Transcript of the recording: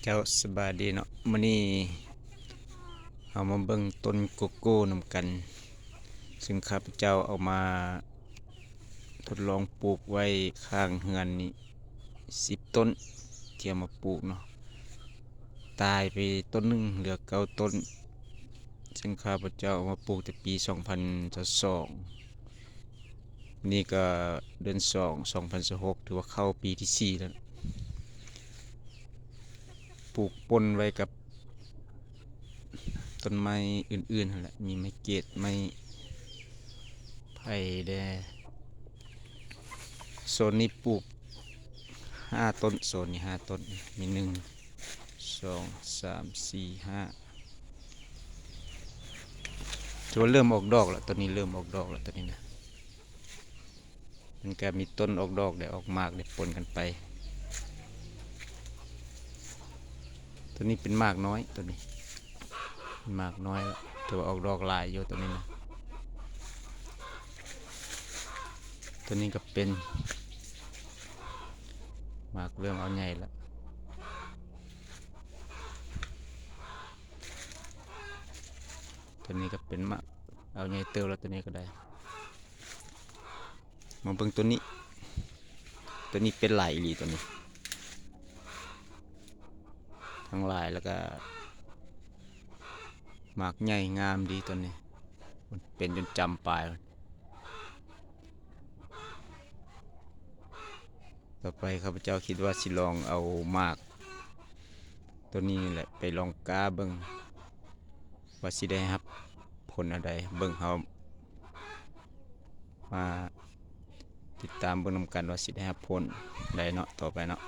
เจ้าสบายดีเนาะมื้อนี้เอามาเบิ่งต้นโกโก้นำกันซึ่งข้าพเจ้าเอามาทดลองปลูกไว้ข้างเฮือนนี่10 ต้นที่เอามาปลูกเนาะตายไปต้นหนึงเหลือ9 ต้นซึ่งข้าพเจ้าเอามาปลูกแต่ปี2022นี่ก็เดือน2 2026ถือว่าเข้าปีที่4แล้วปลูกปนไว้กับต้นไม้อื่นๆนั่นแหละมีไม้เกรดไม้ไผ่แดโซนนี้ปลูก5 ต้นโซนนี้5 ต้นมี1 2 3 4 5ถือว่าเริ่มออกดอกแล้วตอนนี้เริ่มออกดอกแล้วตอนนี้นะมันก็มีต้นออกดอกได้ออกหมากได้ปนกันไปตัวนี้เป็นหมากน้อยตัวนี้หมากน้อยแล้วถือว่าออกดอกหลายอยู่ตัวนี้นะตัวนี้ก็เป็นหมากเริ่มเอาใหญ่แล้วตัวนี้ก็เป็นหมากเอาใหญ่เติบแล้วตัวนี้ก็ได้มาเบิ่งตัวนี้เป็นหลายอีหลีตัวนี้ทั้งหลายแล้วก็หมากใหญ่งามดีตัวนี้มันเป็นจนจำปลายต่อไปข้าพเจ้าคิดว่าสิลองเอาหมากตัวนี้แหละไปลองกาเบิ่งว่าสิได้ครับผลอะไรเบิ่งเฮามาติดตามเบิ่งนำกันว่าสิได้รับผลใดเนาะต่อไปเนาะ